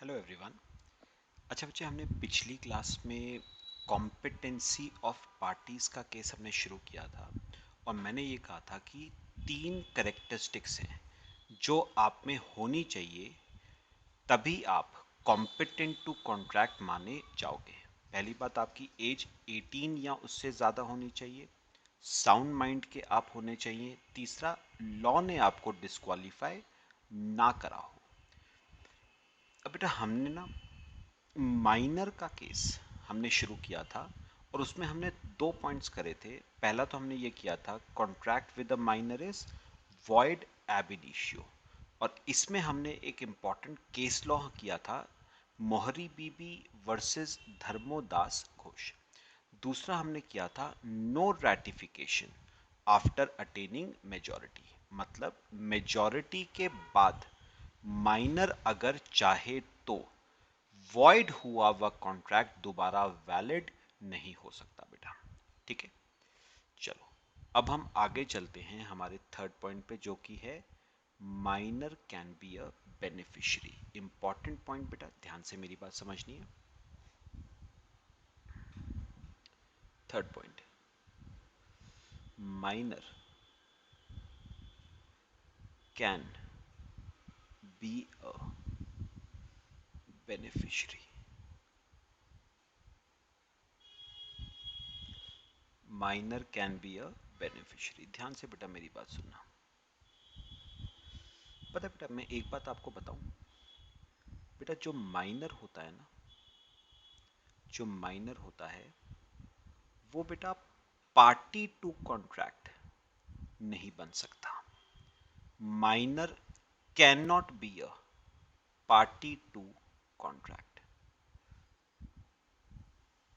Hello everyone. अच्छा बच्चे, हमने पिछली क्लास में कॉम्पिटेंसी ऑफ पार्टीज का केस हमने शुरू किया था और मैंने ये कहा था कि तीन करेक्टरिस्टिक्स हैं जो आप में होनी चाहिए, तभी आप कॉम्पिटेंट टू कॉन्ट्रैक्ट माने जाओगे। पहली बात, आपकी एज 18 या उससे ज़्यादा होनी चाहिए। साउंड माइंड के आप होने चाहिए। तीसरा, लॉ ने आपको डिस्क्वालीफाई ना करा हो। अब बेटा, हमने ना माइनर का केस हमने शुरू किया था और उसमें हमने दो पॉइंट्स करे थे। पहला तो हमने ये किया था, contract with the minor is void एब इनिशियो, और इसमें हमने एक इंपॉर्टेंट केस लॉ किया था, मोहरी बीबी वर्सेस धर्मोदास घोष। दूसरा हमने किया था no ratification after attaining majority, मतलब मेजॉरिटी के बाद माइनर अगर चाहे तो वॉइड हुआ वह कॉन्ट्रैक्ट दोबारा वैलिड नहीं हो सकता बेटा। ठीक है, चलो अब हम आगे चलते हैं हमारे थर्ड पॉइंट पे, जो कि है minor can be a beneficiary. Important point बेटा, ध्यान से मेरी बात समझनी है। Third point, minor can be a beneficiary. Minor can be a beneficiary. ध्यान से बेटा मेरी बात सुनना। पता बेटा, मैं एक बात आपको बताऊं बेटा, जो माइनर होता है ना, जो माइनर होता है वो बेटा पार्टी टू कॉन्ट्रैक्ट नहीं बन सकता। Minor can not be a party to contract.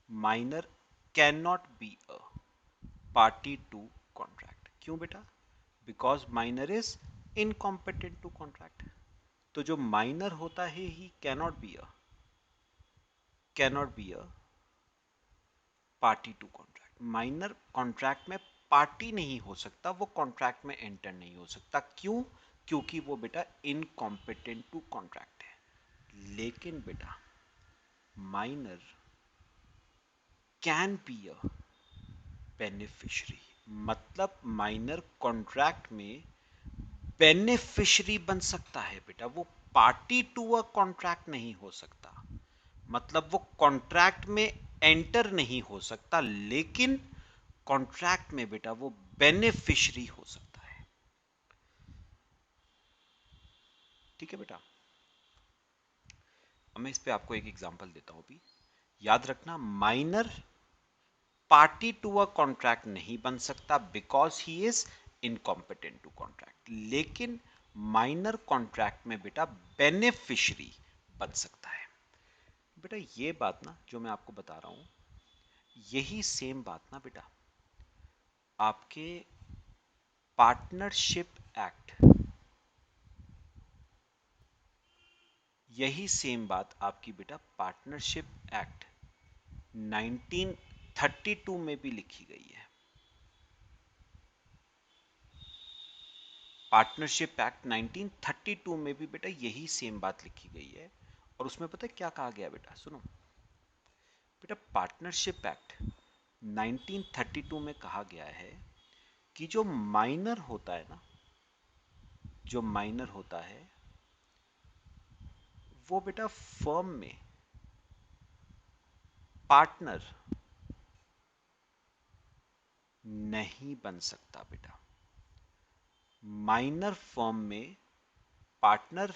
Minor can not be a party to contract. क्यों बेटा? Because minor is incompetent to contract. तो जो माइनर होता है he cannot be a party to contract. Minor contract में party नहीं हो सकता, वो कॉन्ट्रैक्ट में एंटर नहीं हो सकता। क्यों? क्योंकि वो बेटा इनकॉम्पिटेंट टू कॉन्ट्रैक्ट है। लेकिन बेटा minor can be a beneficiary, मतलब माइनर कॉन्ट्रैक्ट में बेनिफिशरी बन सकता है बेटा, वो पार्टी टू अ कॉन्ट्रैक्ट नहीं हो सकता। मतलब वो कॉन्ट्रैक्ट में एंटर नहीं हो सकता, लेकिन कॉन्ट्रैक्ट में बेटा वो बेनिफिशरी हो सकता है। ठीक है बेटा, अब मैं इस पे आपको एक एग्जांपल देता हूं अभी। याद रखना, minor party to a contract नहीं बन सकता because he is incompetent to contract, लेकिन माइनर कॉन्ट्रैक्ट में बेटा बेनिफिशरी बन सकता है। बेटा ये बात ना जो मैं आपको बता रहा हूं, यही सेम बात ना बेटा आपके पार्टनरशिप एक्ट, यही सेम बात आपकी बेटा पार्टनरशिप एक्ट 1932 में भी लिखी गई है। पार्टनरशिप एक्ट 1932 में भी बेटा यही सेम बात लिखी गई है। और उसमें पता है क्या कहा गया बेटा? सुनो बेटा, पार्टनरशिप एक्ट 1932 में कहा गया है कि जो माइनर होता है ना, जो माइनर होता है वो बेटा फर्म में पार्टनर नहीं बन सकता बेटा। माइनर फर्म में पार्टनर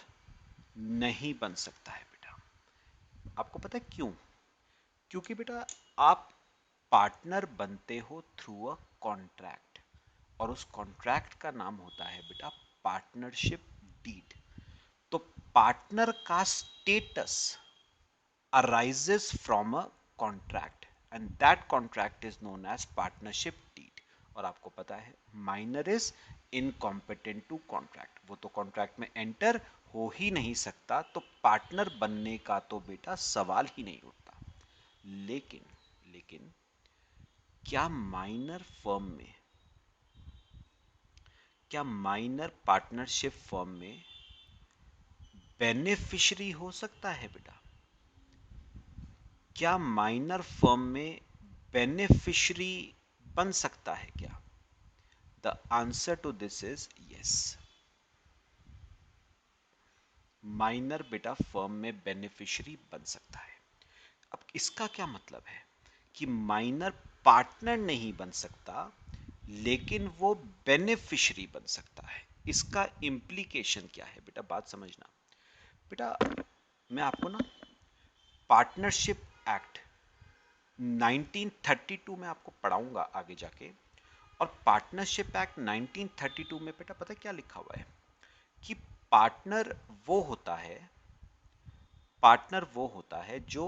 नहीं बन सकता है बेटा। आपको पता है क्यों? क्योंकि बेटा आप पार्टनर बनते हो थ्रू अ कॉन्ट्रैक्ट, और उस कॉन्ट्रैक्ट का नाम होता है बेटा पार्टनरशिप डीड। तो पार्टनर का status arises from a contract and that contract is known as partnership deed। और आपको पता है minor is incompetent to contract, वो तो कॉन्ट्रैक्ट में एंटर हो ही नहीं सकता, तो पार्टनर बनने का तो बेटा सवाल ही नहीं उठता। लेकिन लेकिन क्या माइनर फर्म में, क्या माइनर पार्टनरशिप फर्म में बेनिफिशियरी हो सकता है बेटा? क्या माइनर फर्म में बेनिफिशियरी बन सकता है क्या? The answer to this is yes. Minor बेटा फर्म में बेनिफिशियरी बन सकता है। अब इसका क्या मतलब है कि माइनर पार्टनर नहीं बन सकता, लेकिन वो बेनिफिशियरी बन सकता है। इसका इंप्लीकेशन क्या है बेटा, बात समझना। बेटा मैं आपको ना पार्टनरशिप एक्ट 1932 में आपको पढ़ाऊंगा आगे जाके। और पार्टनरशिप एक्ट 1932 में बेटा पता है क्या लिखा हुआ है कि पार्टनर वो होता है, पार्टनर वो होता है जो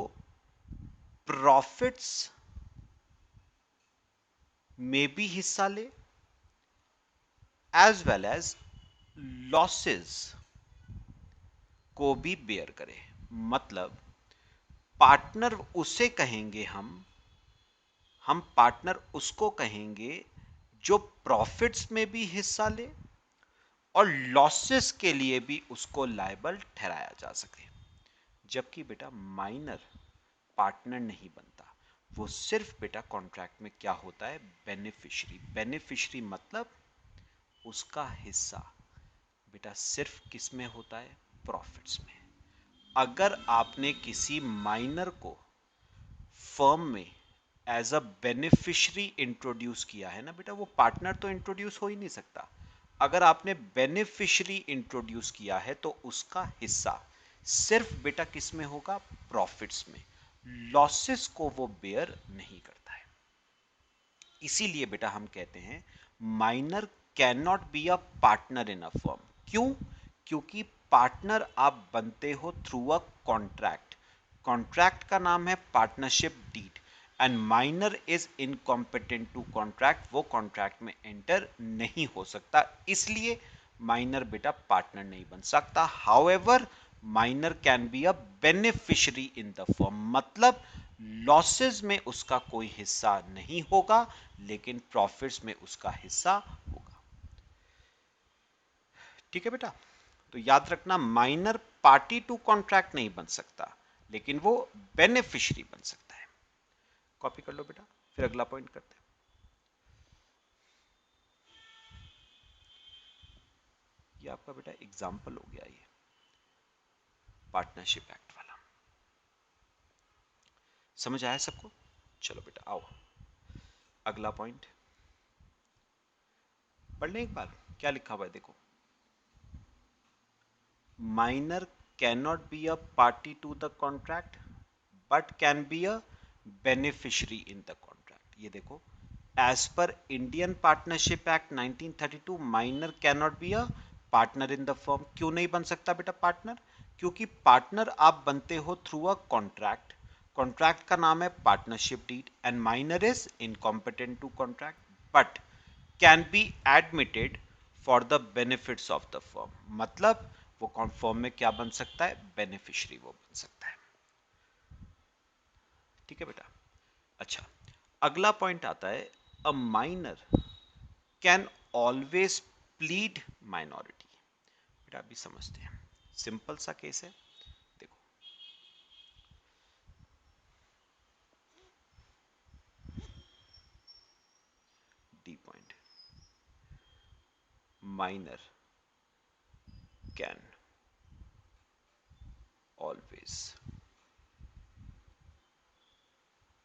प्रॉफिट्स में भी हिस्सा ले एज वेल एज लॉसेस को भी बेयर करे। मतलब पार्टनर उसे कहेंगे हम पार्टनर उसको कहेंगे जो प्रॉफिट्स में भी हिस्सा ले और लॉसेस के लिए भी उसको लायबल ठहराया जा सके। जबकि बेटा माइनर पार्टनर नहीं बनता, वो सिर्फ बेटा कॉन्ट्रैक्ट में क्या होता है, बेनिफिशियरी। बेनिफिशियरी मतलब उसका हिस्सा बेटा सिर्फ किस में होता है, प्रॉफिट्स में। अगर आपने किसी माइनर को फर्म में एज अ बेनिफिशियरी इंट्रोड्यूस किया है ना बेटा, वो पार्टनर तो इंट्रोड्यूस हो ही नहीं सकता। अगर आपने बेनिफिशियरी इंट्रोड्यूस किया है तो उसका हिस्सा सिर्फ बेटा किस में होगा, प्रॉफिट्स में। लॉसेस को वो बेयर नहीं करता है। इसीलिए बेटा हम कहते हैं minor can not be a partner in a firm. क्यों? क्योंकि पार्टनर आप बनते हो थ्रू अ कॉन्ट्रैक्ट। कॉन्ट्रैक्ट का नाम है partnership deed, and minor is incompetent to contract. वो कॉन्ट्रैक्ट में एंटर नहीं हो सकता, इसलिए माइनर बेटा पार्टनर नहीं बन सकता। However minor can be a beneficiary in the firm. मतलब लॉसेस में उसका कोई हिस्सा नहीं होगा, लेकिन प्रॉफिट्स में उसका हिस्सा होगा। ठीक है बेटा, तो याद रखना माइनर पार्टी टू कॉन्ट्रैक्ट नहीं बन सकता, लेकिन वो बेनिफिशियरी बन सकता है। कॉपी कर लो बेटा, फिर अगला पॉइंट करते हैं। ये आपका बेटा एग्जाम्पल हो गया, ये पार्टनरशिप एक्ट वाला। समझ आया सबको? चलो बेटा आओ, अगला पॉइंट पढ़ लें एक बार। क्या लिखा हुआ है देखो, minor cannot be a party to the contract but can be a beneficiary in the contract। ये देखो, as per Indian Partnership Act 1932 minor cannot be a partner in the firm। क्यों नहीं बन सकता बेटा पार्टनर? क्योंकि पार्टनर आप बनते हो थ्रू अ कॉन्ट्रैक्ट। कॉन्ट्रैक्ट का नाम है partnership deed, and minor is incompetent to contract but can be admitted for the benefits of the firm. मतलब वो फर्म में क्या बन सकता है, बेनिफिशियरी वो बन सकता है। ठीक है बेटा। अच्छा, अगला पॉइंट आता है, a minor can always plead minority. बेटा अभी समझते हैं, सिंपल सा केस है। देखो D point, minor can always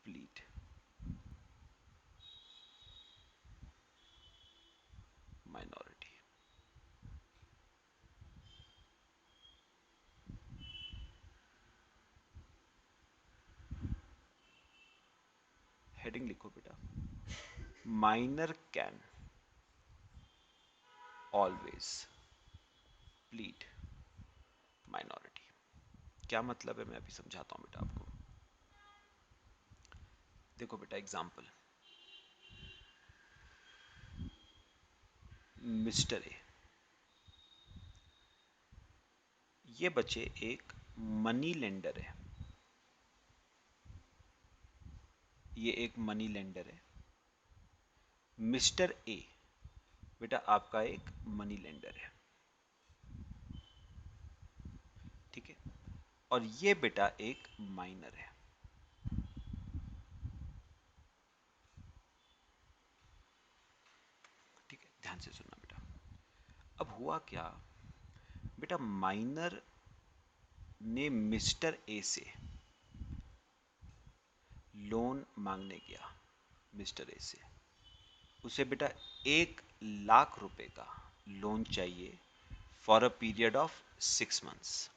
plead minority. Heading लिखो बेटा, minor can always plead minority. क्या मतलब है, मैं अभी समझाता हूं बेटा आपको। देखो बेटा एग्जाम्पल, मिस्टर ए, ये बच्चे एक मनी लेंडर है। ये एक मनी लेंडर है। मिस्टर ए बेटा आपका एक मनी लेंडर है। और ये बेटा एक माइनर है। ठीक है, ध्यान से सुनना बेटा। अब हुआ क्या बेटा, माइनर ने मिस्टर ए से लोन मांगने गया। मिस्टर ए से उसे बेटा 1 लाख रुपए का लोन चाहिए for a period of 6 months.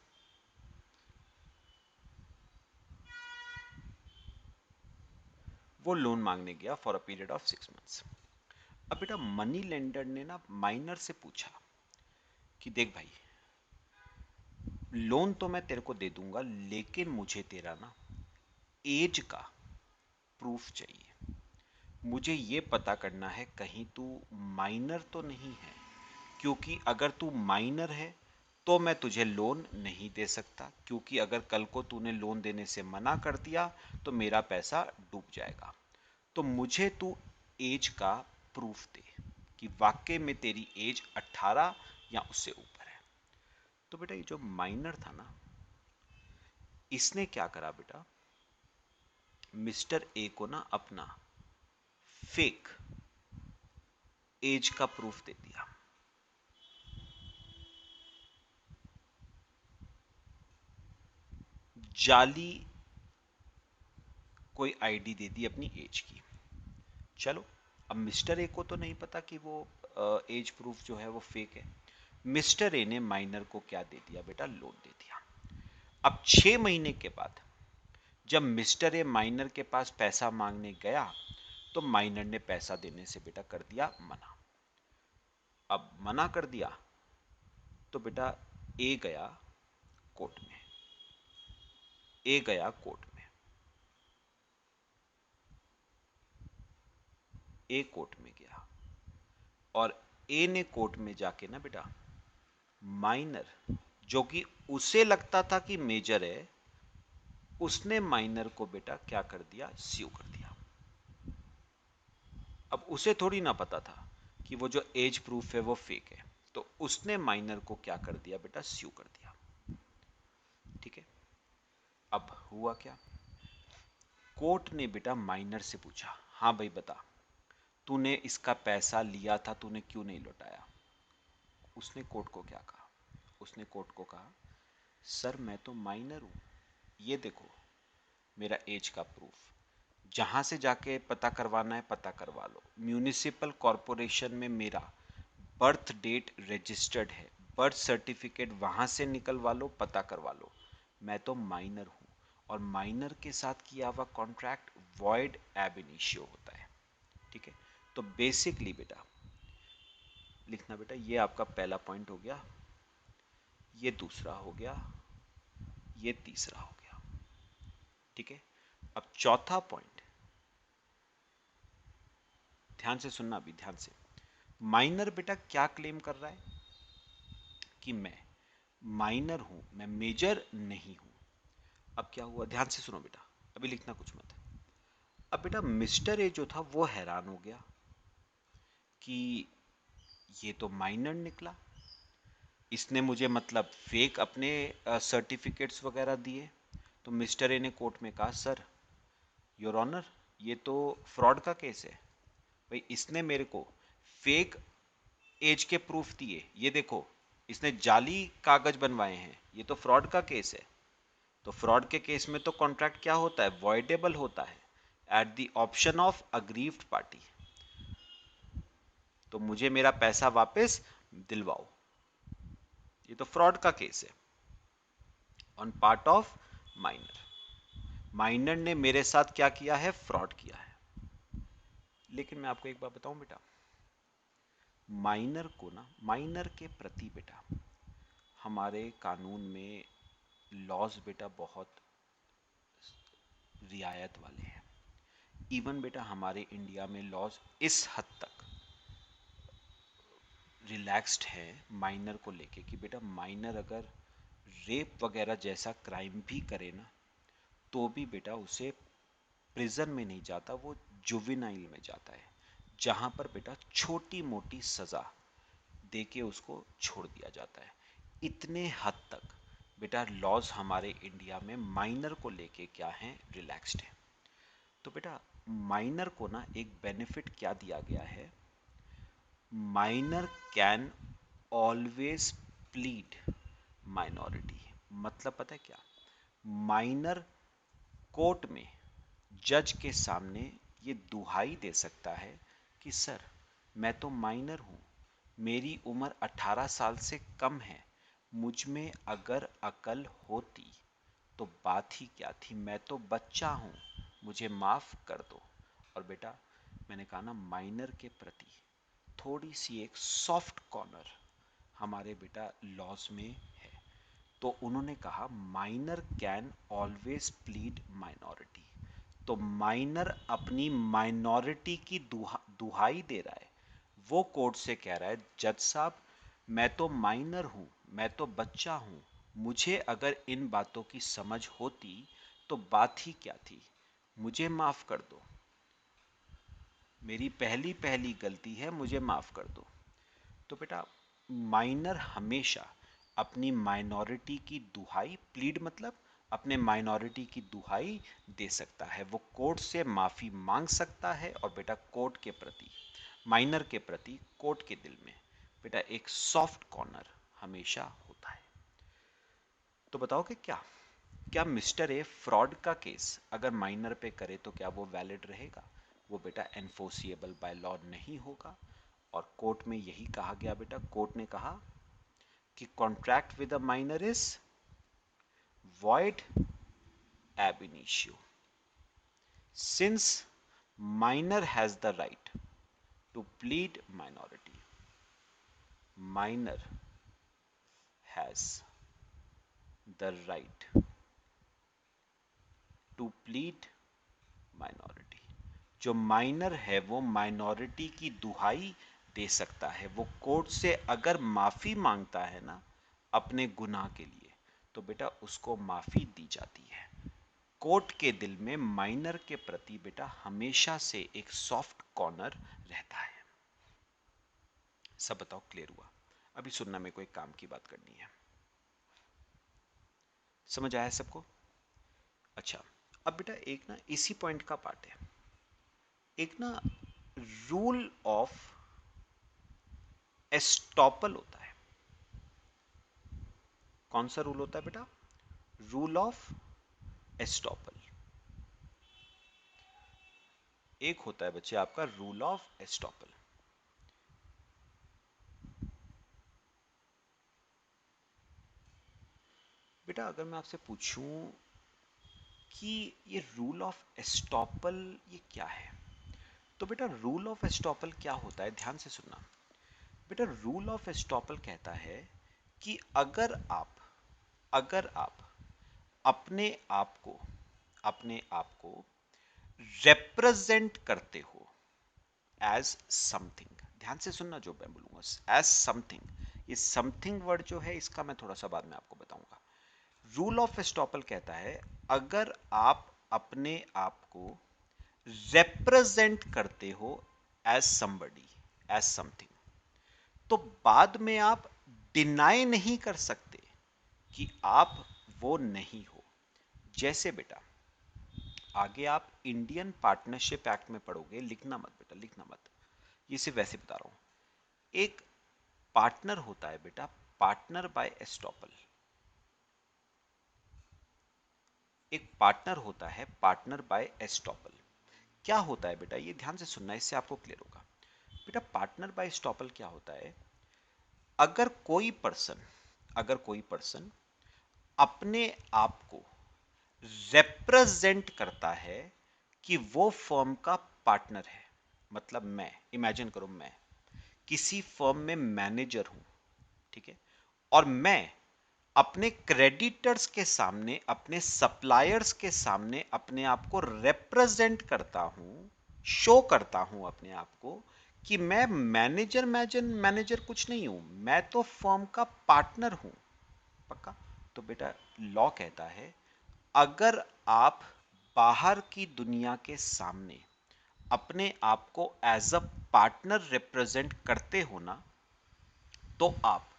वो लोन मांगने गया for a period of 6 months. अब बेटा मनी लेंडर ने ना माइनर से पूछा कि देख भाई, लोन तो मैं तेरे को दे दूंगा, लेकिन मुझे तेरा ना एज का प्रूफ चाहिए। मुझे ये पता करना है कहीं तू माइनर तो नहीं है, क्योंकि अगर तू माइनर है तो मैं तुझे लोन नहीं दे सकता, क्योंकि अगर कल को तूने लोन देने से मना कर दिया तो मेरा पैसा डूब जाएगा। तो मुझे तू एज का प्रूफ दे कि वाकई में तेरी एज 18 या उससे ऊपर है। तो बेटा ये जो माइनर था ना, इसने क्या करा बेटा, मिस्टर ए को ना अपना फेक एज का प्रूफ दे दिया। जाली कोई आईडी दे दी अपनी एज की। चलो, अब मिस्टर ए को तो नहीं पता कि वो एज प्रूफ जो है वो फेक है। मिस्टर ए ने माइनर को क्या दे दिया बेटा, लोन दे दिया। अब 6 महीने के बाद जब मिस्टर ए माइनर के पास पैसा मांगने गया तो माइनर ने पैसा देने से बेटा कर दिया मना। अब मना कर दिया तो बेटा ए गया कोर्ट में। ए गया कोर्ट में। ए कोर्ट में गया और ए ने कोर्ट में जाके ना बेटा माइनर, जो कि उसे लगता था कि मेजर है, उसने माइनर को बेटा क्या कर दिया, स्यू कर दिया। अब उसे थोड़ी ना पता था कि वो जो एज प्रूफ है वो फेक है, तो उसने माइनर को क्या कर दिया बेटा, स्यू कर दिया। ठीक है, अब हुआ क्या, कोर्ट ने बेटा माइनर से पूछा, हाँ भाई बता, तूने इसका पैसा लिया था, तूने क्यों नहीं लौटाया। उसने कोर्ट को क्या कहा, उसने कोर्ट को कहा, सर मैं तो माइनर हूं, ये देखो मेरा एज का प्रूफ, जहां से जाके पता करवाना है पता करवा लो, म्यूनिसिपल कॉरपोरेशन में मेरा बर्थ डेट रजिस्टर्ड है, बर्थ सर्टिफिकेट वहां से निकलवा लो, पता करवा लो, मैं तो माइनर हूं। और माइनर के साथ किया हुआ कॉन्ट्रैक्ट वॉइड एब इनिशियो होता है। ठीक है, तो बेसिकली बेटा लिखना बेटा, ये आपका पहला पॉइंट हो गया, ये दूसरा हो गया, ये तीसरा हो गया। ठीक है, अब चौथा पॉइंट ध्यान से सुनना, अभी ध्यान से। माइनर बेटा क्या क्लेम कर रहा है कि मैं माइनर हूं, मैं मेजर नहीं हूं। अब क्या हुआ, ध्यान से सुनो बेटा, अभी लिखना कुछ मत। अब बेटा मिस्टर ए जो था वो हैरान हो गया कि ये तो माइनर निकला, इसने मुझे मतलब फेक अपने सर्टिफिकेट्स वगैरह दिए। तो मिस्टर ए ने कोर्ट में कहा, सर योर ऑनर, ये तो फ्रॉड का केस है भाई, इसने मेरे को फेक एज के प्रूफ दिए, ये देखो इसने जाली कागज बनवाए हैं, ये तो फ्रॉड का केस है। तो फ्रॉड के केस में तो कॉन्ट्रैक्ट क्या होता है, वॉइडेबल होता है at the option of aggrieved party. तो मुझे मेरा पैसा वापस दिलवाओ, ये तो फ्रॉड का केस है on part of minor. Minor ने मेरे साथ क्या किया है, फ्रॉड किया है। लेकिन मैं आपको एक बात बताऊं बेटा, माइनर को ना, माइनर के प्रति बेटा हमारे कानून में लॉज बेटा बहुत रियायत वाले हैं। इवन बेटा हमारे इंडिया में लॉज इस हद तक रिलैक्स्ड है माइनर को लेके कि बेटा माइनर अगर रेप वगैरह जैसा क्राइम भी करे ना, तो भी बेटा उसे प्रिजन में नहीं जाता, वो जुवेनाइल में जाता है, जहां पर बेटा छोटी मोटी सजा देके उसको छोड़ दिया जाता है। इतने हद तक बेटा लॉज हमारे इंडिया में माइनर को लेके क्या हैं, रिलैक्स्ड है। तो बेटा माइनर को ना एक बेनिफिट क्या दिया गया है, minor can always plead minority. मतलब पता है क्या, माइनर कोर्ट में जज के सामने ये दुहाई दे सकता है कि सर मैं तो माइनर हूँ, मेरी उम्र 18 साल से कम है, मुझ में अगर अकल होती तो बात ही क्या थी, मैं तो बच्चा हूँ, मुझे माफ़ कर दो। और बेटा मैंने कहा ना, माइनर के प्रति थोड़ी सी एक सॉफ्ट कॉर्नर हमारे बेटा लॉज में है। तो उन्होंने कहा minor can always plead minority. तो माइनर अपनी माइनॉरिटी की दुहाई दे रहा है, वो कोर्ट से कह रहा है जज साहब मैं तो माइनर हूं, मैं तो बच्चा हूं, मुझे अगर इन बातों की समझ होती तो बात ही क्या थी, मुझे माफ कर दो, मेरी पहली पहली गलती है, मुझे माफ कर दो। तो बेटा माइनर हमेशा अपनी माइनॉरिटी की दुहाई, प्लीड मतलब अपने माइनॉरिटी की दुहाई दे सकता है, वो कोर्ट से माफी मांग सकता है। और बेटा कोर्ट के प्रति, माइनर के प्रति कोर्ट के दिल में बेटा एक सॉफ्ट कॉर्नर हमेशा होता है। तो बताओ कि क्या क्या मिस्टर ए फ्रॉड का केस अगर माइनर पे करे तो क्या वो वैलिड रहेगा, वो बेटा एनफोर्सिएबल बाय लॉ नहीं होगा। और कोर्ट में यही कहा गया बेटा, कोर्ट ने कहा कि contract with a minor is void ab initio since minor has the right to plead minority. Minor has the right to plead minority. जो माइनर है वो माइनॉरिटी की दुहाई दे सकता है, वो कोर्ट से अगर माफी मांगता है ना अपने गुनाह के लिए, तो बेटा उसको माफी दी जाती है। कोर्ट के दिल में माइनर के प्रति बेटा हमेशा से एक सॉफ्ट कॉर्नर रहता है। सब बताओ क्लियर हुआ? अभी सुनना, मेरे को एक काम की बात करनी है। समझ आया सबको? अच्छा, अब बेटा एक ना इसी पॉइंट का पार्ट है, एक ना रूल ऑफ एस्टॉपल होता है। कौन सा रूल होता है बेटा? Rule of estoppel. एक होता है बच्चे आपका रूल ऑफ एस्टॉपल। बेटा अगर मैं आपसे पूछूं कि ये रूल ऑफ एस्टॉपल ये क्या है, तो बेटा रूल ऑफ एस्टॉपल क्या होता है, ध्यान से सुनना। बेटा रूल ऑफ एस्टॉपल कहता है कि अगर आप अपने आप को रिप्रेजेंट करते हो एज समथिंग, ध्यान से सुनना जो मैं बोलूंगा, एज समथिंग। ये समथिंग वर्ड जो है इसका मैं थोड़ा सा बाद में आपको बताऊंगा। रूल ऑफ एस्टॉपल कहता है अगर आप अपने आप को रिप्रेजेंट करते हो एज समबडी, एज समथिंग, तो बाद में आप डिनाई नहीं कर सकते कि आप वो नहीं हो। जैसे बेटा आगे आप इंडियन पार्टनरशिप एक्ट में पढ़ोगे, लिखना मत बेटा, लिखना मत, ये सिर्फ वैसे बता रहा हूं। एक पार्टनर होता है बेटा, पार्टनर बाय एस्टॉपल। एक पार्टनर होता है पार्टनर बाय एस्टॉपल। क्या होता है बेटा, ये ध्यान से सुनना, इससे आपको क्लियर होगा। बेटा पार्टनर बाय एस्टॉपल क्या होता है, अगर कोई पर्सन अपने आप को रिप्रेजेंट करता है कि वो फर्म का पार्टनर है, मतलब मैं, इमेजिन करो मैं किसी फर्म में मैनेजर हूं, ठीक है, और मैं अपने क्रेडिटर्स के सामने, अपने सप्लायर्स के सामने अपने आप को रिप्रेजेंट करता हूं, शो करता हूं अपने आप को कि मैं मैनेजर मैनेजर मैनेजर कुछ नहीं हूं, मैं तो फर्म का पार्टनर हूं। पक्का? तो बेटा लॉ कहता है अगर आप बाहर की दुनिया के सामने अपने आप को एज अ पार्टनर रिप्रेजेंट करते हो ना, तो आप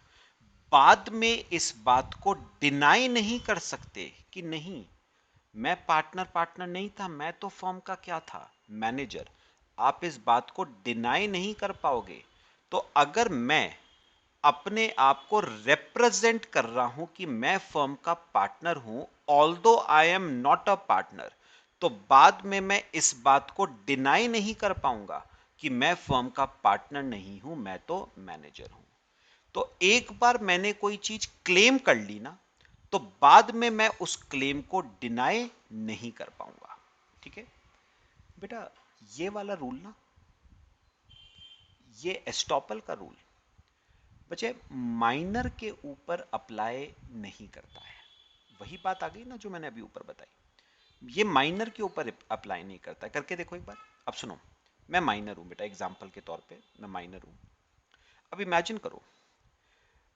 बाद में इस बात को डिनाई नहीं कर सकते कि नहीं, मैं पार्टनर पार्टनर नहीं था, मैं तो फर्म का क्या था, मैनेजर। आप इस बात को डिनाई नहीं कर पाओगे। तो अगर मैं अपने आप को रिप्रेजेंट कर रहा हूं कि मैं फर्म का पार्टनर हूं, although I am not a partner, तो बाद में मैं इस बात को डिनाई नहीं कर पाऊंगा कि मैं फर्म का पार्टनर नहीं हूं, मैं तो मैनेजर हूं। तो एक बार मैंने कोई चीज क्लेम कर ली ना, तो बाद में मैं उस क्लेम को डिनाई नहीं कर पाऊंगा। ठीक है बेटा, ये वाला रूल ना, ये एस्टॉपल का रूल बच्चे माइनर के ऊपर अप्लाई नहीं करता है। वही बात आ गई ना जो मैंने अभी ऊपर बताई, ये माइनर के ऊपर अप्लाई नहीं करता है। करके देखो एक बार। अब सुनो, मैं माइनर हूं बेटा, एग्जाम्पल के तौर पे मैं माइनर हूं। अब इमेजिन करो,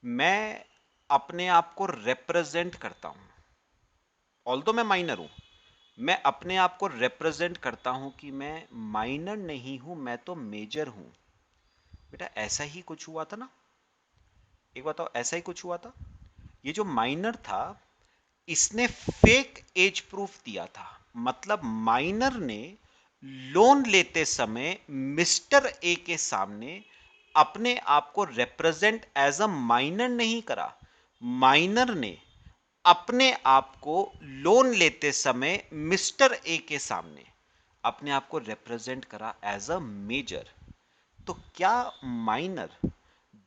मैं अपने आप को रिप्रेजेंट करता हूं, ऑल्दो मैं माइनर हूं, मैं अपने आप को रिप्रेजेंट करता हूं कि मैं माइनर नहीं हूं, मैं तो मेजर हूं। बेटा ऐसा ही कुछ हुआ था ना, एक बताओ, ऐसा ही कुछ हुआ था। ये जो माइनर था, इसने फेक एज प्रूफ दिया था। मतलब माइनर ने लोन लेते समय मिस्टर ए के सामने अपने आप को रिप्रेजेंट एज अ माइनर नहीं करा। माइनर ने अपने आप को लोन लेते समय मिस्टर ए के सामने अपने आप को रिप्रेजेंट करा एज अ मेजर। तो क्या माइनर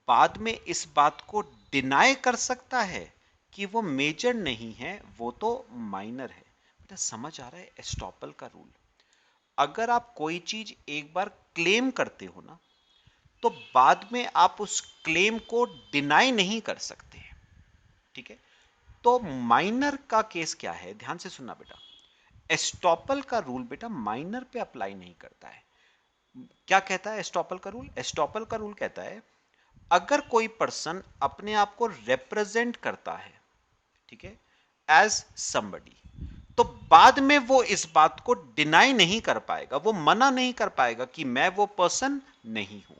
बाद में इस बात को डिनाई कर सकता है कि वो मेजर नहीं है, वो तो माइनर है? बेटा समझ आ रहा है एस्टॉपल का रूल? अगर आप कोई चीज एक बार क्लेम करते हो ना, तो बाद में आप उस क्लेम को डिनाई नहीं कर सकते। ठीक है, तो माइनर का केस क्या है, ध्यान से सुनना बेटा। एस्टॉपल का रूल बेटा माइनर पे अप्लाई नहीं करता है। क्या कहता है एस्टॉपल का रूल? एस्टॉपल का रूल कहता है, अगर कोई पर्सन अपने आप को रिप्रेजेंट करता है, ठीक है, एज समबडी, तो बाद में वो इस बात को डिनाई नहीं कर पाएगा, वो मना नहीं कर पाएगा कि मैं वो पर्सन नहीं हूं।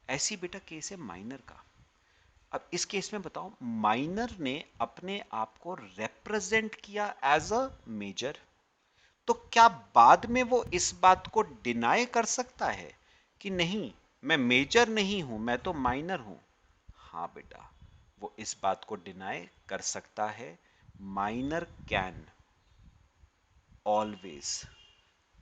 ऐसी बेटा केस है माइनर का। अब इस केस में बताओ, माइनर ने अपने आप को रिप्रेजेंट किया एज अ मेजर, तो क्या बाद में वो इस बात को डिनाई कर सकता है कि नहीं, मैं मेजर नहीं हूं, मैं तो माइनर हूं? हाँ बेटा, वो इस बात को डिनाई कर सकता है। Minor can always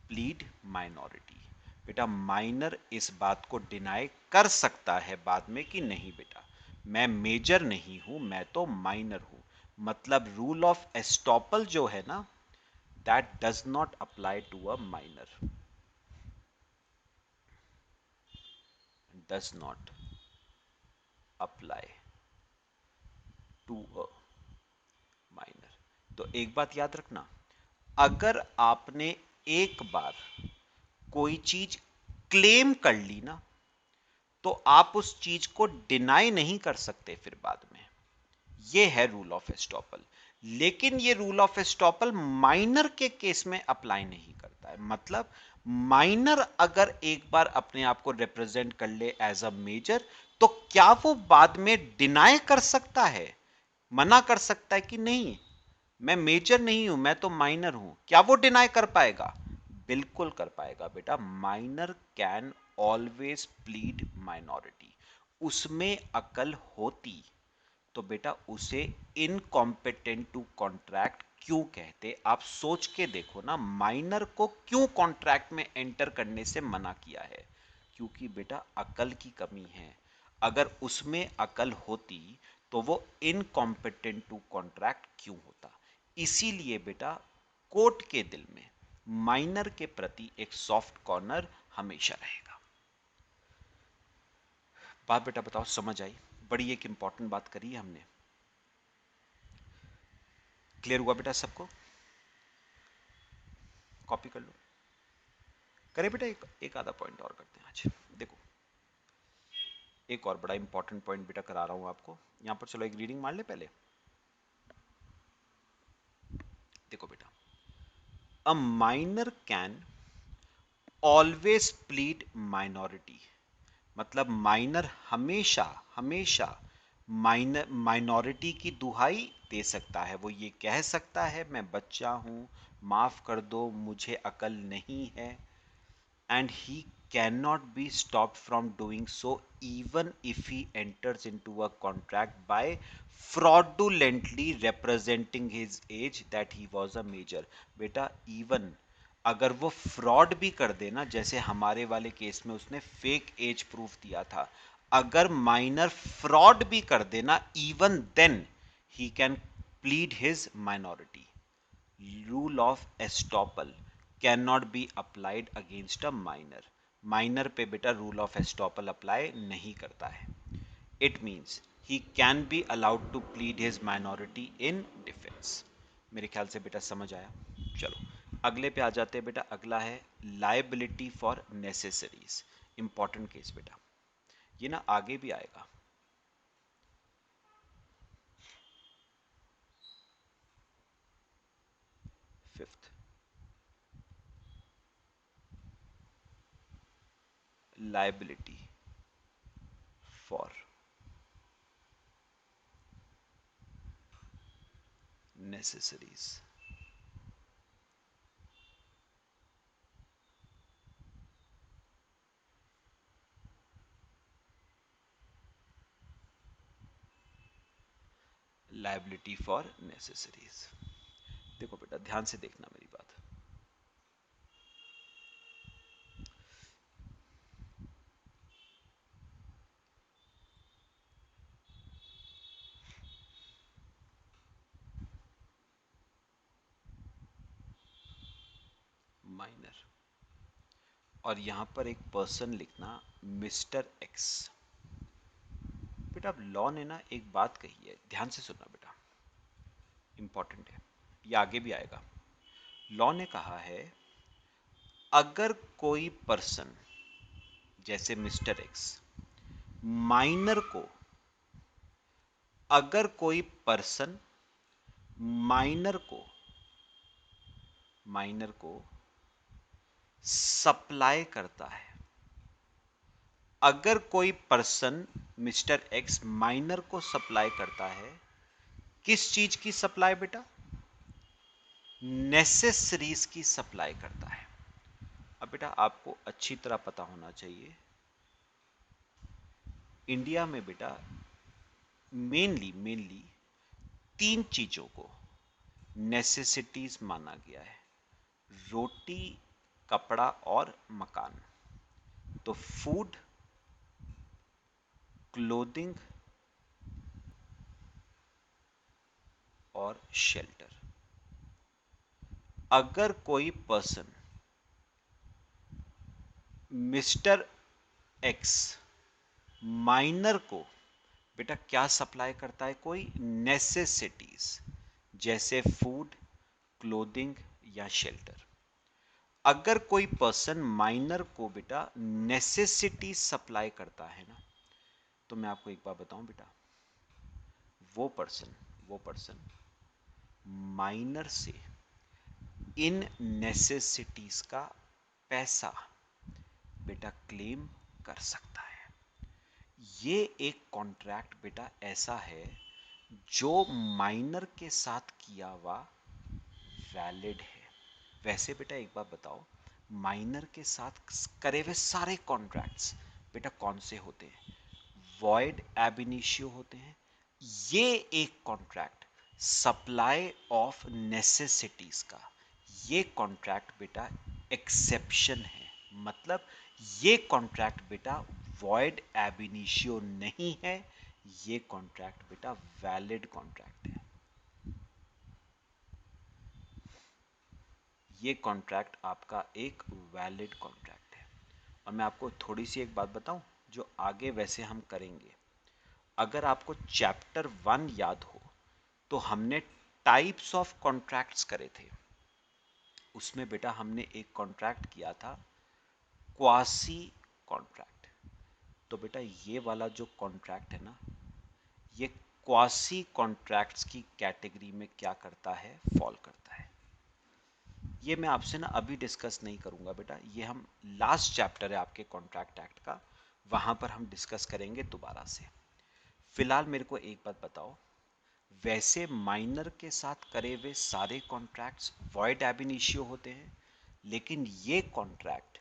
plead minority. बेटा माइनर इस बात को डिनाई कर सकता है बाद में कि नहीं बेटा, मैं मेजर नहीं हूं, मैं तो माइनर हूं। मतलब रूल ऑफ एस्टॉपल जो है ना, that does not apply to a minor, does not apply to a minor. तो एक बात याद रखना, अगर आपने एक बार कोई चीज क्लेम कर ली ना, तो आप उस चीज को डिनाई नहीं कर सकते फिर बाद में। ये है रूल ऑफ एस्टॉपल। लेकिन ये रूल ऑफ एस्टॉपल माइनर के केस में अप्लाई नहीं करता है। मतलब माइनर अगर एक बार अपने आप को रिप्रेजेंट कर ले एज अ मेजर, तो क्या वो बाद में डिनाई कर सकता है, मना कर सकता है कि नहीं, मैं मेजर नहीं हूं, मैं तो माइनर हूं? क्या वो डिनाई कर पाएगा? बिल्कुल कर पाएगा बेटा। Minor can always plead minority. उसमें अकल होती तो बेटा उसे इनकॉम्पिटेंट टू कॉन्ट्रैक्ट क्यों कहते? आप सोच के देखो ना, माइनर को क्यों कॉन्ट्रैक्ट में एंटर करने से मना किया है? क्योंकि बेटा अकल की कमी है। अगर उसमें अकल होती तो वो इनकॉम्पिटेंट टू कॉन्ट्रैक्ट क्यों होता? इसीलिए बेटा कोर्ट के दिल में माइनर के प्रति एक सॉफ्ट कॉर्नर हमेशा रहेगा। बात बेटा बताओ समझ आई? बड़ी एक इंपॉर्टेंट बात करी है हमने। क्लियर हुआ बेटा सबको? कॉपी कर लो। करे बेटा एक आधा पॉइंट और करते हैं आज। देखो एक और बड़ा इंपॉर्टेंट पॉइंट बेटा करा रहा हूं आपको यहां पर। चलो एक रीडिंग मार ले पहले। देखो बेटा, a minor can always plead minority. मतलब माइनर हमेशा हमेशा माइनॉरिटी की दुहाई दे सकता है, वो ये कह सकता है मैं बच्चा हूँ, माफ कर दो, मुझे अकल नहीं है, and he cannot be stopped from doing so even if he enters into a contract by fraudulently representing his age that he was a major. बेटा even अगर वो फ्रॉड भी कर देना, जैसे हमारे वाले केस में उसने फेक एज प्रूफ दिया था, अगर माइनर फ्रॉड भी कर देना, even then he can plead his minority. Rule of estoppel cannot be applied against a minor. Minor पे बेटा रूल ऑफ एस्टॉपल अप्लाई नहीं करता है. It means he can be allowed to plead his minority in defence. मेरे ख्याल से बेटा समझ आया. चलो अगले पे आ जाते हैं बेटा. अगला है liability for necessaries. Important case बेटा, ये ना आगे भी आएगा. Fifth, liability for necessaries. Liability for necessaries. देखो बेटा ध्यान से देखना मेरी बात. माइनर, और यहां पर एक पर्सन लिखना मिस्टर एक्स. बेटा अब लॉ ने ना एक बात कही है, ध्यान से सुनना बेटा, इंपॉर्टेंट है, ये आगे भी आएगा. लॉ ने कहा है अगर कोई पर्सन जैसे मिस्टर एक्स माइनर को, अगर कोई पर्सन माइनर को सप्लाई करता है, अगर कोई पर्सन मिस्टर एक्स माइनर को सप्लाई करता है, किस चीज की सप्लाई बेटा? नेसेसरीज की सप्लाई करता है. अब बेटा आपको अच्छी तरह पता होना चाहिए, इंडिया में बेटा मेनली तीन चीजों को नेसेसिटीज माना गया है. रोटी, कपड़ा और मकान. तो फूड, क्लोथिंग और शेल्टर. अगर कोई पर्सन मिस्टर एक्स माइनर को बेटा क्या सप्लाई करता है? कोई नेसेसिटीज जैसे फूड, क्लोथिंग या शेल्टर. अगर कोई पर्सन माइनर को बेटा नेसेसिटीज सप्लाई करता है ना, तो मैं आपको एक बात बताऊं बेटा, वो पर्सन माइनर से इन नेसेसिटीज का पैसा बेटा क्लेम कर सकता है. ये एक कॉन्ट्रैक्ट बेटा ऐसा है जो माइनर के साथ किया हुआ वैलिड है. वैसे बेटा एक बात बताओ, माइनर के साथ करे हुए सारे कॉन्ट्रैक्ट्स बेटा कौन से होते हैं? वॉइड एब इनिशियो होते हैं. ये एक कॉन्ट्रैक्ट सप्लाई ऑफ नेसेसिटीज का, ये कॉन्ट्रैक्ट बेटा एक्सेप्शन है. मतलब ये कॉन्ट्रैक्ट बेटा वॉइड एब इनिशियो नहीं है, ये कॉन्ट्रैक्ट बेटा वैलिड कॉन्ट्रैक्ट है. ये कॉन्ट्रैक्ट आपका एक वैलिड कॉन्ट्रैक्ट है. और मैं आपको थोड़ी सी एक बात बताऊं जो आगे वैसे हम करेंगे. अगर आपको चैप्टर 1 याद हो तो हमने टाइप्स ऑफ कॉन्ट्रैक्ट्स करे थे. उसमें बेटा हमने एक कॉन्ट्रैक्ट किया था क्वासी कॉन्ट्रैक्ट. तो बेटा ये वाला जो कॉन्ट्रैक्ट है ना, ये क्वासी कॉन्ट्रैक्ट्स की कैटेगरी में क्या करता है? फॉल करता है. ये मैं आपसे ना अभी डिस्कस नहीं करूंगा बेटा, ये हम लास्ट चैप्टर है आपके कॉन्ट्रैक्ट एक्ट का, वहां पर हम डिस्कस करेंगे दोबारा से. फिलहाल मेरे को एक बात बताओ, वैसे माइनर के साथ करे हुए सारे कॉन्ट्रैक्ट्स वॉइड एब इनिशियो होते हैं, लेकिन ये कॉन्ट्रैक्ट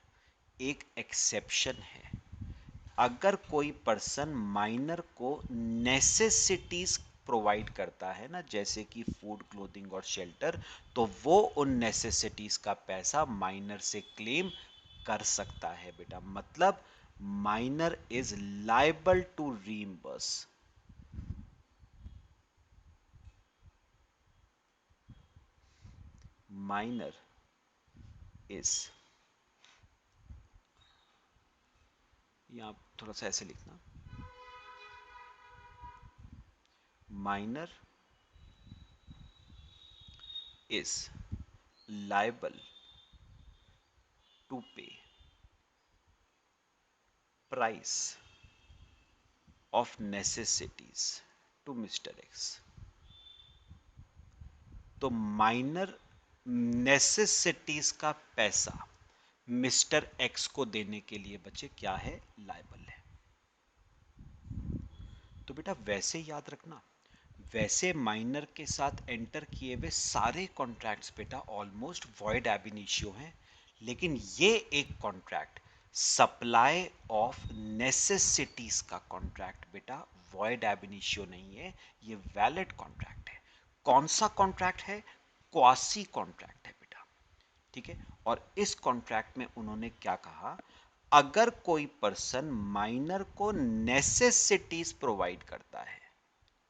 एक एक्सेप्शन है। अगर कोई पर्सन माइनर को नेसेसिटीज प्रोवाइड करता है ना, जैसे कि फूड, क्लोथिंग और शेल्टर, तो वो उन नेसेसिटीज का पैसा माइनर से क्लेम कर सकता है बेटा। मतलब minor is liable to reimburse. Minor is, यहां थोड़ा सा ऐसे लिखना, minor is liable to pay price of necessities to Mr. X। तो माइनर नेसेसिटीज का पैसा मिस्टर एक्स को देने के लिए बच्चे क्या है, लायबल है। तो बेटा वैसे याद रखना, वैसे माइनर के साथ एंटर किए हुए सारे कॉन्ट्रैक्ट्स बेटा ऑलमोस्ट वॉइड एब इनिशियो हैं, लेकिन ये एक कॉन्ट्रैक्ट सप्लाई ऑफ नेसेसिटीज का कॉन्ट्रैक्ट बेटा वॉइड एब इनिशियो नहीं है, ये वैलिड कॉन्ट्रैक्ट है। कौन सा कॉन्ट्रैक्ट है, क्वासी कॉन्ट्रैक्ट है बेटा। ठीक है, और इस कॉन्ट्रैक्ट में उन्होंने क्या कहा, अगर कोई पर्सन माइनर को नेसेसिटीज प्रोवाइड करता है,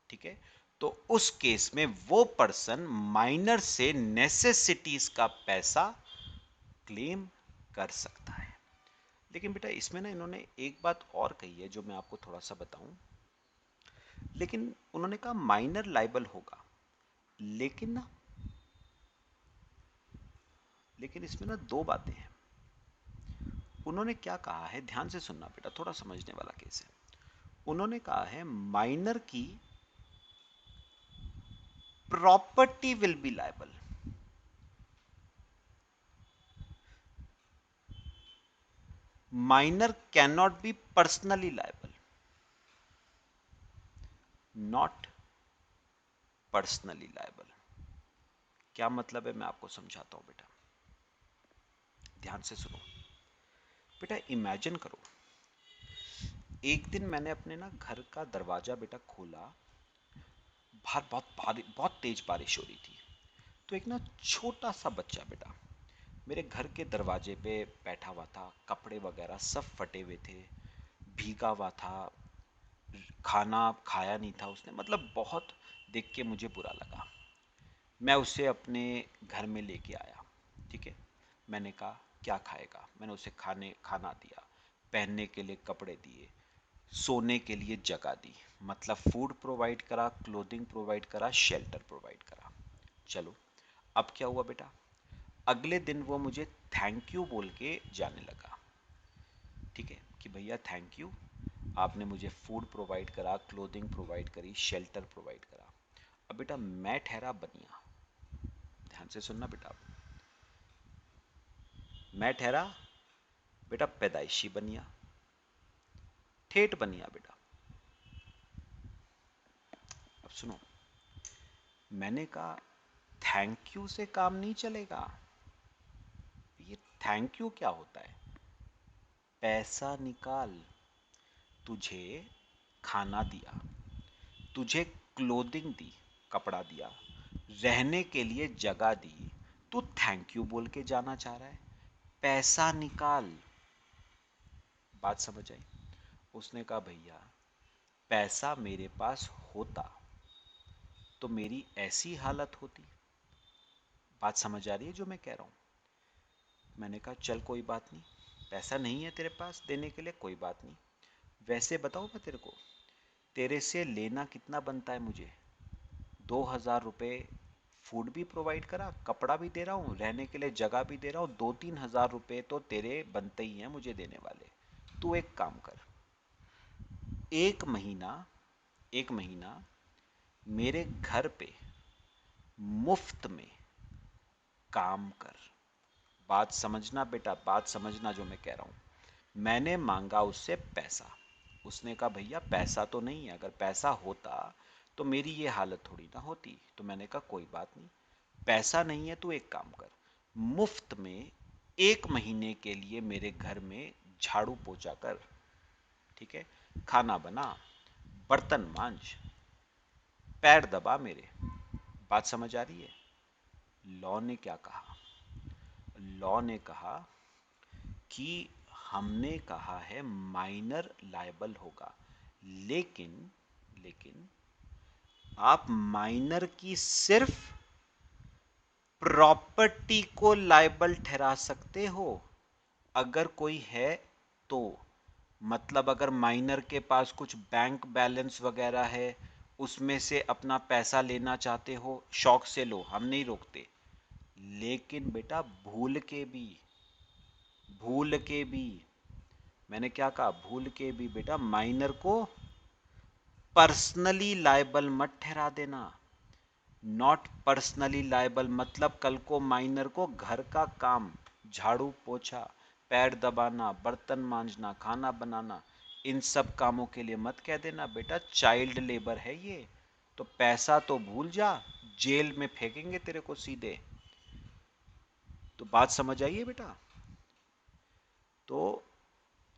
ठीक है, तो उस केस में वो पर्सन माइनर से नेसेसिटीज का पैसा क्लेम कर सकता है। लेकिन बेटा इसमें ना इन्होंने एक बात और कही है जो मैं आपको थोड़ा सा बताऊं। लेकिन उन्होंने कहा माइनर लाइबल होगा, लेकिन ना, लेकिन इसमें ना दो बातें हैं। उन्होंने क्या कहा है, ध्यान से सुनना बेटा, थोड़ा समझने वाला केस है। उन्होंने कहा है माइनर की property will be liable, minor cannot be personally liable, not personally liable। क्या मतलब है मैं आपको समझाता हूं बेटा, ध्यान से सुनो। बेटा इमेजिन करो, एक दिन मैंने अपने ना घर का दरवाजा बेटा खोला, बाहर बहुत तेज बारिश हो रही थी। तो एक ना छोटा सा बच्चा बेटा मेरे घर के दरवाजे पे बैठा हुआ था, कपड़े वगैरह सब फटे हुए थे, भीगा हुआ था, खाना खाया नहीं था उसने, मतलब बहुत देख के मुझे बुरा लगा। मैं उसे अपने घर में लेके आया, ठीक है। मैंने कहा क्या खाएगा, मैंने उसे खाना दिया, पहनने के लिए कपड़े दिए, सोने के लिए जगह दी, मतलब फूड प्रोवाइड करा, क्लोथिंग प्रोवाइड करा, शेल्टर प्रोवाइड करा। चलो, अब क्या हुआ बेटा, अगले दिन वो मुझे थैंक यू बोल के जाने लगा, ठीक है, कि भैया थैंक यू, आपने मुझे फूड प्रोवाइड करा, क्लोथिंग प्रोवाइड करी, शेल्टर प्रोवाइड करा। अब बेटा मैं ठहरा बनिया, ध्यान से सुनना बेटा, मैं ठहरा बेटा पैदाइशी बनिया, ठेठ बनिया बेटा। अब सुनो, मैंने कहा थैंक यू से काम नहीं चलेगा। ये थैंक यू क्या होता है, पैसा निकाल, तुझे खाना दिया, तुझे क्लोथिंग दी, कपड़ा दिया, रहने के लिए जगह दी, तू थैंक यू बोल के जाना चाह रहा है, पैसा निकाल। बात समझ आई। उसने कहा भैया पैसा मेरे पास होता तो मेरी ऐसी हालत होती। बात समझ आ रही है जो मैं कह रहा हूं। मैंने कहा चल कोई बात नहीं, पैसा नहीं है तेरे पास देने के लिए, कोई बात नहीं। वैसे बताओ मैं तेरे को, तेरे से लेना कितना बनता है मुझे, 2,000 रुपये। फूड भी प्रोवाइड करा, कपड़ा भी दे रहा हूँ, रहने के लिए जगह भी दे रहा हूँ, 2-3 हज़ार रुपये तो तेरे बनते ही हैं मुझे देने वाले। तू एक काम कर, एक महीना, एक महीना मेरे घर पे मुफ्त में काम कर। बात समझना बेटा, बात समझना जो मैं कह रहा हूं। मैंने मांगा उससे पैसा, उसने कहा भैया पैसा तो नहीं है, अगर पैसा होता तो मेरी ये हालत थोड़ी ना होती। तो मैंने कहा कोई बात नहीं, पैसा नहीं है तो एक काम कर, मुफ्त में 1 महीने के लिए मेरे घर में झाड़ू पोछा कर, ठीक है, खाना बना, बर्तन मांज, पैर दबा मेरे। बात समझ आ रही है? लॉ ने क्या कहा? लॉ ने कहा कि हमने कहा है माइनर लायबल होगा, लेकिन लेकिन आप माइनर की सिर्फ प्रॉपर्टी को लायबल ठहरा सकते हो अगर कोई है तो। मतलब अगर माइनर के पास कुछ बैंक बैलेंस वगैरह है, उसमें से अपना पैसा लेना चाहते हो, शौक से लो, हम नहीं रोकते। लेकिन बेटा भूल के भी मैंने क्या कहा, भूल के भी बेटा माइनर को पर्सनली लायबल मत ठहरा देना। नॉट पर्सनली लायबल मतलब कल को माइनर को घर का काम, झाड़ू पोछा, पैर दबाना, बर्तन मांजना, खाना बनाना, इन सब कामों के लिए मत कह देना बेटा चाइल्ड लेबर है ये। तो पैसा तो भूल जा, जेल में फेंकेंगे तेरे को सीधे। तो बात समझ आइए बेटा। तो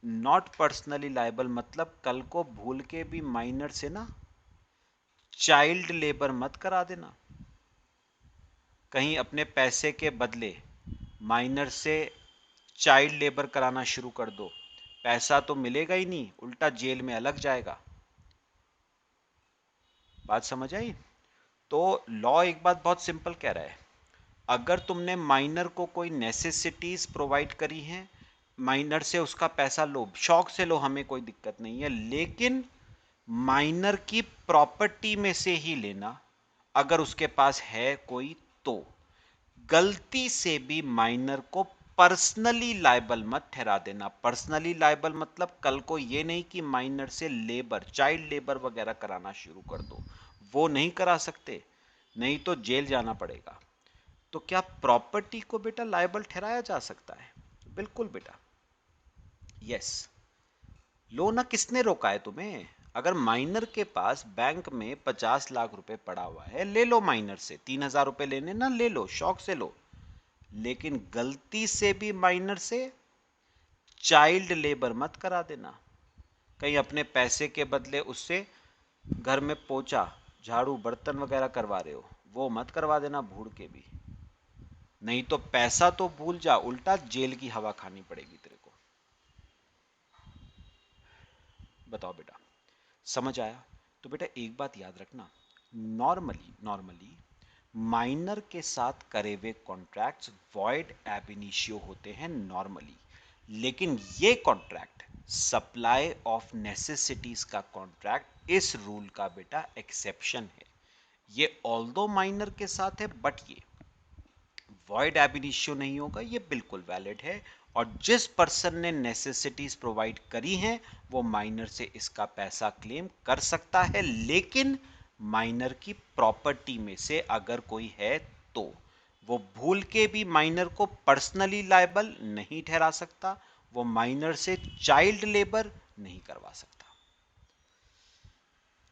नॉट पर्सनली लायबल मतलब कल को भूल के भी माइनर से ना चाइल्ड लेबर मत करा देना। कहीं अपने पैसे के बदले माइनर से चाइल्ड लेबर कराना शुरू कर दो, पैसा तो मिलेगा ही नहीं, उल्टा जेल में अलग जाएगा। बात समझ आई? तो लॉ एक बात बहुत सिंपल कह रहा है, अगर तुमने माइनर को कोई नेसेसिटीज प्रोवाइड करी हैं, माइनर से उसका पैसा लो, शौक से लो, हमें कोई दिक्कत नहीं है, लेकिन माइनर की प्रॉपर्टी में से ही लेना अगर उसके पास है कोई तो। गलती से भी माइनर को पर्सनली लायबल मत ठहरा देना। पर्सनली लायबल मतलब कल को ये नहीं कि माइनर से लेबर, चाइल्ड लेबर वगैरह कराना शुरू कर दो, वो नहीं करा सकते, नहीं तो जेल जाना पड़ेगा। तो क्या प्रॉपर्टी को बेटा लायबल ठहराया जा सकता है? बिल्कुल बेटा, यस। लो ना, किसने रोका है तुम्हें? अगर माइनर के पास बैंक में 50 लाख रुपए पड़ा हुआ है, ले लो, माइनर से 3,000 रुपए लेने ना, ले लो, शौक से लो, लेकिन गलती से भी माइनर से चाइल्ड लेबर मत करा देना। कहीं अपने पैसे के बदले उससे घर में पोछा, झाड़ू, बर्तन वगैरह करवा रहे हो, वो मत करवा देना भूल के भी। नहीं तो पैसा तो भूल जा, उल्टा जेल की हवा खानी पड़ेगी तेरे को। बताओ बेटा, समझ आया? तो बेटा एक बात याद रखना, नॉर्मली माइनर के साथ करे हुए कॉन्ट्रैक्ट्स वॉइड एब इनिशियो होते हैं नॉर्मली, लेकिन ये कॉन्ट्रैक्ट सप्लाई ऑफ नेसेसिटीज का कॉन्ट्रैक्ट इस रूल का बेटा एक्सेप्शन है। ये ऑल्दो माइनर के साथ है, बट ये वॉइड एब इनिशियो नहीं होगा, ये बिल्कुल वैलिड है। और जिस पर्सन ने नेसेसिटीज प्रोवाइड करी हैं वो माइनर से इसका पैसा क्लेम कर सकता है, लेकिन माइनर की प्रॉपर्टी में से अगर कोई है तो। वो भूल के भी माइनर को पर्सनली लायबल नहीं ठहरा सकता, वो माइनर से चाइल्ड लेबर नहीं करवा सकता।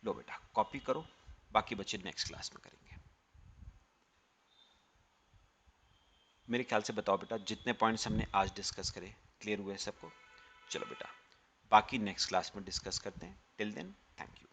लो बेटा कॉपी करो, बाकी बच्चे नेक्स्ट क्लास में करेंगे। मेरे ख्याल से बताओ बेटा, जितने पॉइंट्स हमने आज डिस्कस करे क्लियर हुए सबको? चलो बेटा, बाकी नेक्स्ट क्लास में डिस्कस करते हैं। Till then, thank you.